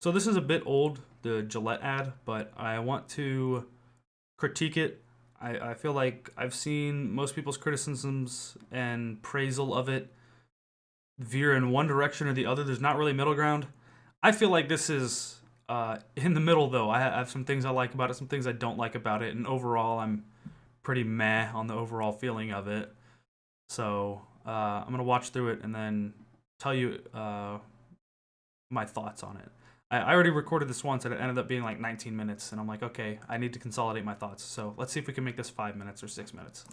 So this is a bit old, the Gillette ad, but I want to critique it. I feel like I've seen most people's criticisms and praisal of it veer in one direction or the other. There's not really middle ground. I feel like this is in the middle, though. I have some things I like about it, some things I don't like about it, and overall, I'm pretty meh on the overall feeling of it. So I'm gonna watch through it and then tell you my thoughts on it. I already recorded this once and it ended up being like 19 minutes, and I'm like, okay, I need to consolidate my thoughts. So let's see if we can make this 5 minutes or 6 minutes.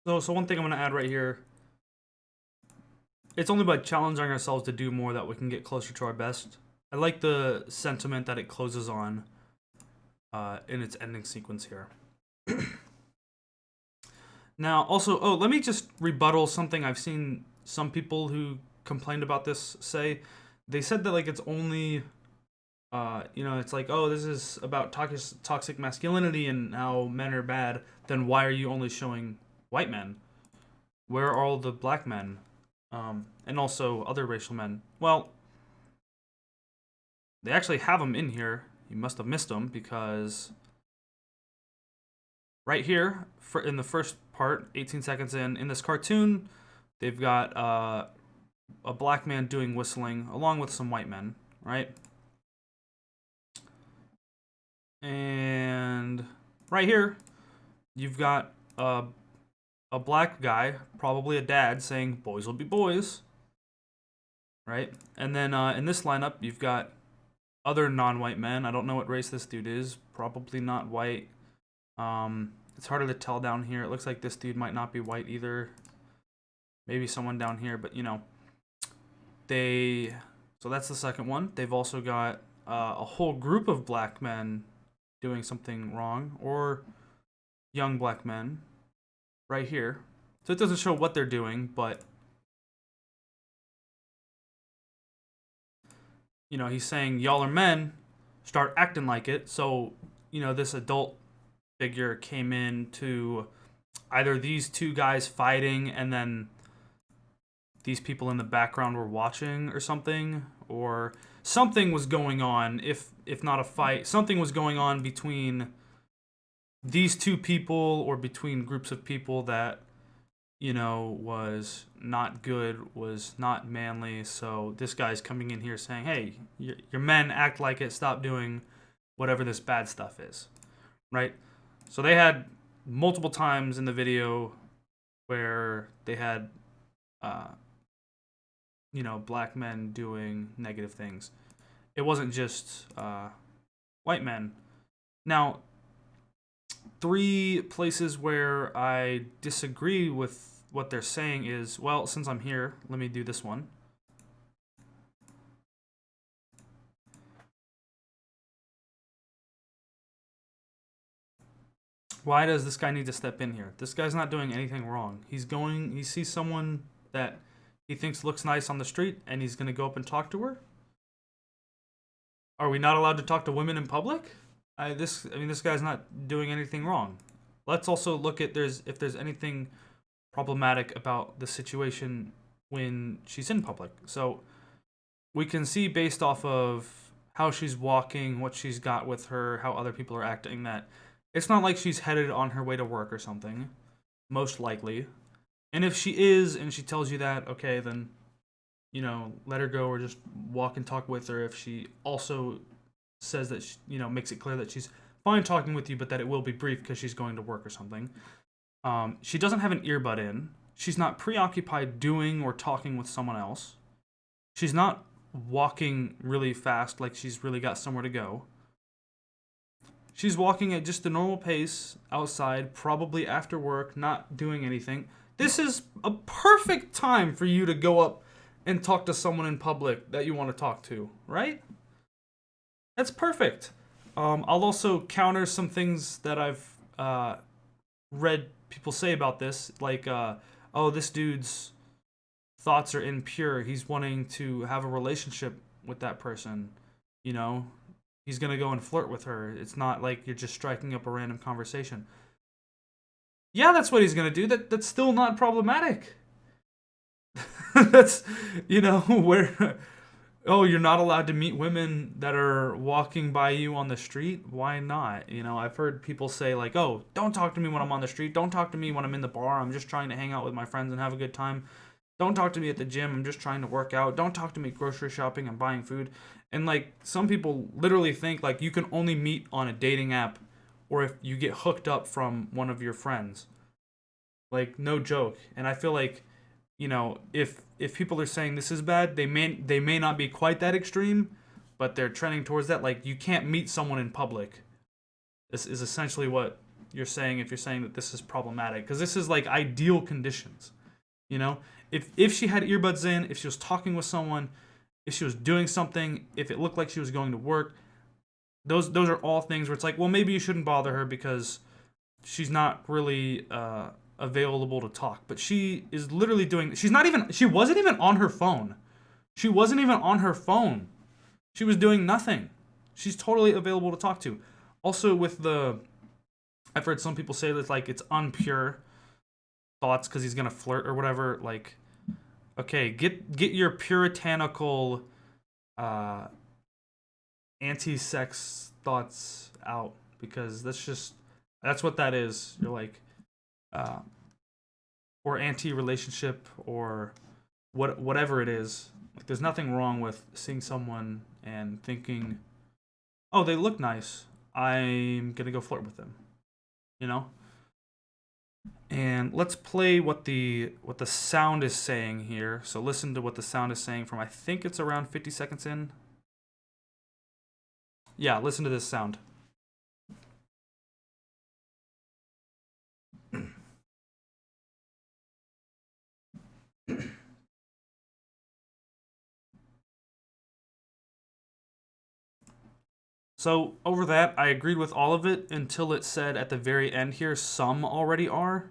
So one thing I'm gonna add right here, it's only by challenging ourselves to do more that we can get closer to our best. I like the sentiment that it closes on in its ending sequence here. Now, also, let me just rebuttal something I've seen some people who complained about this say. They said that like it's only, it's like, oh, this is about toxic masculinity and how men are bad. Then why are you only showing white men? Where are all the black men, and also other racial men? Well, they actually have them in here. You must have missed them because right here, in the first part, 18 seconds in this cartoon, they've got a black man doing whistling along with some white men, right? And right here, you've got a black guy, probably a dad, saying "boys will be boys," right? And then in this lineup, you've got other non-white men. I don't know what race this dude is. Probably not white. It's harder to tell down here. It looks like this dude might not be white either. Maybe someone down here, but you know, so that's the second one. They've also got a whole group of black men doing something wrong, or young black men right here. So it doesn't show what they're doing, but you know, he's saying y'all are men, start acting like it. So, you know, this adult figure came in to either these two guys fighting and then these people in the background were watching or something, or something was going on, if not a fight, something was going on between these two people or between groups of people that, you know, was not good, was not manly. So this guy's coming in here saying, hey, your men, act like it, stop doing whatever this bad stuff is, right? So they had multiple times in the video where they had black men doing negative things. It wasn't just white men. Now, three places where I disagree with what they're saying is, well, since I'm here, let me do this one. Why does this guy need to step in here? This guy's not doing anything wrong. He sees someone that he thinks looks nice on the street, and he's gonna go up and talk to her. Are we not allowed to talk to women in public? This guy's not doing anything wrong. Let's also look at if there's anything problematic about the situation when she's in public. So we can see based off of how she's walking, what she's got with her, how other people are acting, that it's not like she's headed on her way to work or something, most likely. And if she is and she tells you that, okay, then, let her go or just walk and talk with her. If she also says that, makes it clear that she's fine talking with you, but that it will be brief because she's going to work or something. She doesn't have an earbud in. She's not preoccupied doing or talking with someone else. She's not walking really fast like she's really got somewhere to go. She's walking at just the normal pace outside, probably after work, not doing anything. This is a perfect time for you to go up and talk to someone in public that you want to talk to, right? That's perfect. I'll also counter some things that I've read people say about this, like, this dude's thoughts are impure. He's wanting to have a relationship with that person, He's going to go and flirt with her. It's not like you're just striking up a random conversation. Yeah, that's what he's going to do. That's still not problematic. That's, where, you're not allowed to meet women that are walking by you on the street. Why not? I've heard people say, like, oh, don't talk to me when I'm on the street. Don't talk to me when I'm in the bar. I'm just trying to hang out with my friends and have a good time. Don't talk to me at the gym. I'm just trying to work out. Don't talk to me grocery shopping. I'm buying food. And, like, some people literally think, like, you can only meet on a dating app or if you get hooked up from one of your friends. Like, no joke. And I feel like, if people are saying this is bad, they may not be quite that extreme, but they're trending towards that. Like, you can't meet someone in public. This is essentially what you're saying if you're saying that this is problematic. Because this is, like, ideal conditions. If she had earbuds in, if she was talking with someone, if she was doing something, if it looked like she was going to work, those are all things where it's like, well, maybe you shouldn't bother her because she's not really available to talk. But she is literally doing. She wasn't even on her phone. She wasn't even on her phone. She was doing nothing. She's totally available to talk to. Also, I've heard some people say that, like, it's unpure thoughts because he's gonna flirt or whatever. Like, okay, get your puritanical anti-sex thoughts out, because that's what that is. You're like, or anti-relationship or whatever it is. Like, there's nothing wrong with seeing someone and thinking, oh, they look nice, I'm gonna go flirt with them, And let's play what the sound is saying here. So listen to what the sound is saying from, I think it's around 50 seconds in. Yeah, listen to this sound. So over that, I agreed with all of it until it said at the very end here, some already are.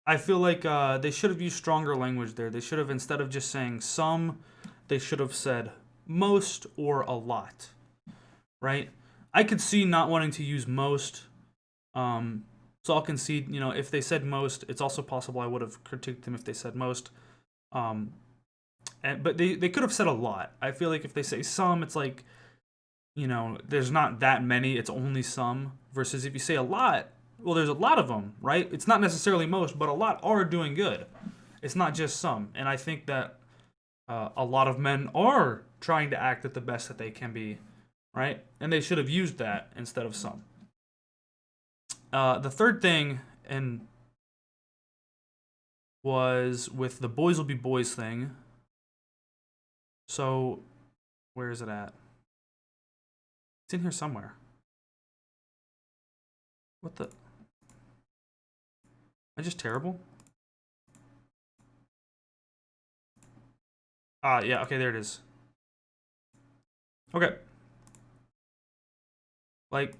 I feel like they should have used stronger language there. They should have, instead of just saying some, they should have said most or a lot, right? I could see not wanting to use most. So I'll concede, if they said most, it's also possible I would have critiqued them if they said most. But they could have said a lot. I feel like if they say some, it's like, there's not that many, it's only some. Versus if you say a lot, well, there's a lot of them, right? It's not necessarily most, but a lot are doing good. It's not just some. And I think that a lot of men are trying to act at the best that they can be, right? And they should have used that instead of some. The third thing was with the boys will be boys thing. So, where is it at? It's in here somewhere. What the? Am I just terrible? Yeah, okay, there it is. Okay. Like,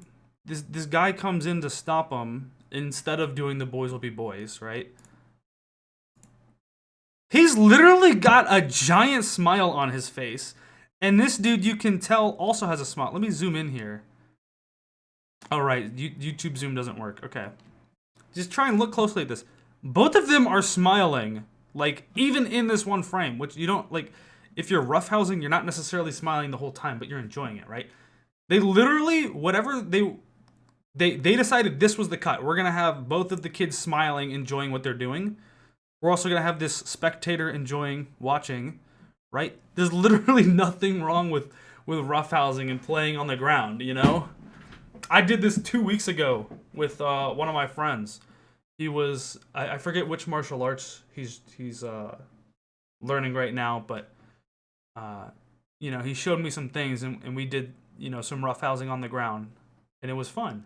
this guy comes in to stop him instead of doing the boys will be boys, right? He's literally got a giant smile on his face. And this dude, you can tell, also has a smile. Let me zoom in here. Oh, right. YouTube Zoom doesn't work. Okay. Just try and look closely at this. Both of them are smiling. Like, even in this one frame, which you don't, like, if you're roughhousing, you're not necessarily smiling the whole time, but you're enjoying it, right? They literally, whatever they decided this was the cut. We're going to have both of the kids smiling, enjoying what they're doing. We're also going to have this spectator enjoying, watching, right? There's literally nothing wrong with roughhousing and playing on the ground, you know? I did this 2 weeks ago with one of my friends. He was, I forget which martial arts he's learning right now, but, you know, he showed me some things and we did, you know, some roughhousing on the ground. And it was fun.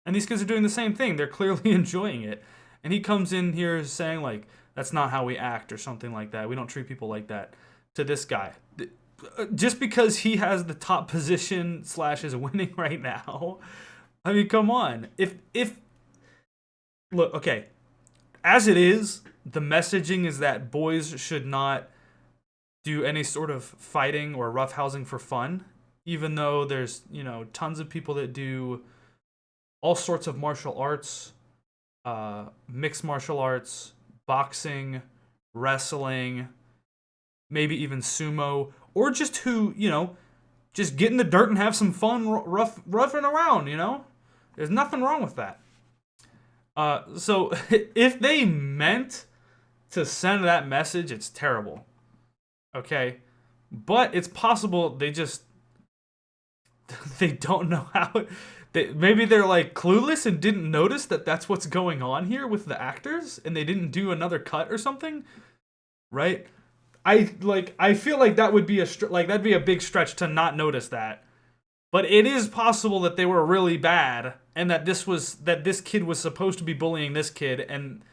And these kids are doing the same thing. They're clearly enjoying it. And he comes in here saying, like, that's not how we act or something like that. We don't treat people like that. To this guy. Just because he has the top position / is winning right now. I mean, come on. If look, okay. As it is, the messaging is that boys should not do any sort of fighting or roughhousing for fun. Even though there's, you know, tons of people that do all sorts of martial arts, mixed martial arts, boxing, wrestling, maybe even sumo, or just who, you know, just get in the dirt and have some fun roughing around, you know? There's nothing wrong with that. So if they meant to send that message, it's terrible. Okay? But it's possible they just they don't know how. Maybe they're like clueless and didn't notice that that's what's going on here with the actors, and they didn't do another cut or something, right? I feel like that would be that'd be a big stretch to not notice that. But it is possible that they were really bad, and that this kid was supposed to be bullying this kid, and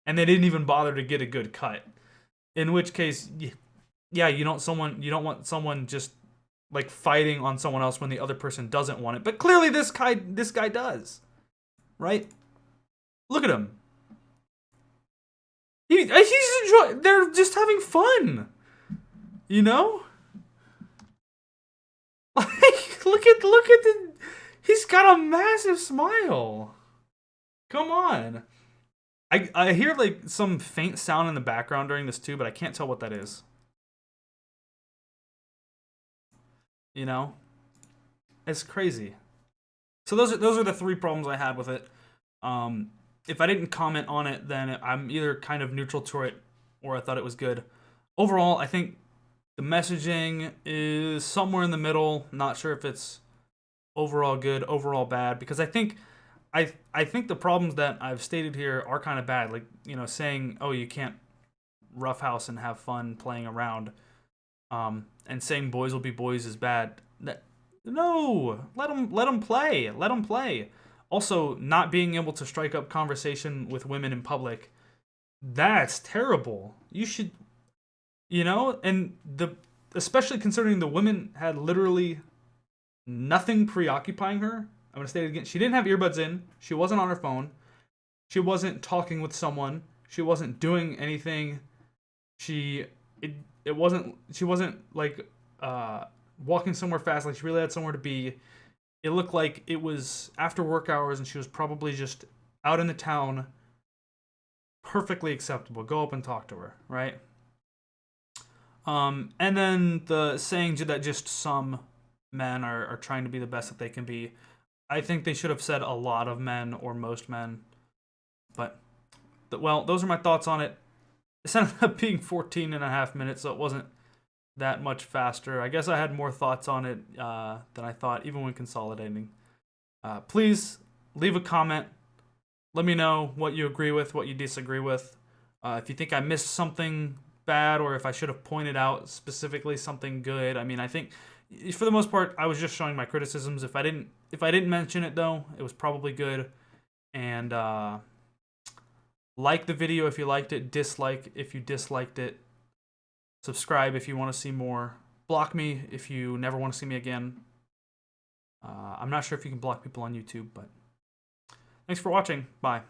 they didn't even bother to get a good cut. In which case, yeah, you don't want someone just like fighting on someone else when the other person doesn't want it. But clearly this guy does. Right? Look at him. He's enjoying. They're just having fun. You know? Like, look at the. He's got a massive smile. Come on. I hear like some faint sound in the background during this too, but I can't tell what that is. You know? It's crazy. So those are the 3 problems I had with it. If I didn't comment on it, then I'm either kind of neutral to it or I thought it was good. Overall, I think the messaging is somewhere in the middle. Not sure if it's overall good, overall bad, because I think the problems that I've stated here are kind of bad. Like, you know, saying, oh, you can't roughhouse and have fun playing around, and saying boys will be boys is bad. No, let them play. Let them play. Also, not being able to strike up conversation with women in public, that's terrible. You should, you know, and especially considering the women had literally nothing preoccupying her. I'm going to state it again. She didn't have earbuds in. She wasn't on her phone. She wasn't talking with someone. She wasn't doing anything. She wasn't like walking somewhere fast. Like, she really had somewhere to be. It looked like it was after work hours and she was probably just out in the town. Perfectly acceptable. Go up and talk to her, right? And then the saying that just some men are trying to be the best that they can be. I think they should have said a lot of men or most men. But, well, those are my thoughts on it. It ended up being 14 and a half minutes, so it wasn't that much faster. I guess I had more thoughts on it than I thought, even when consolidating. Please leave a comment. Let me know what you agree with, what you disagree with. If you think I missed something bad, or if I should have pointed out specifically something good. I mean, I think for the most part, I was just showing my criticisms. If I didn't mention it though, it was probably good. And like the video if you liked it. Dislike if you disliked it. Subscribe if you want to see more. Block me if you never want to see me again. I'm not sure if you can block people on YouTube, but thanks for watching. Bye.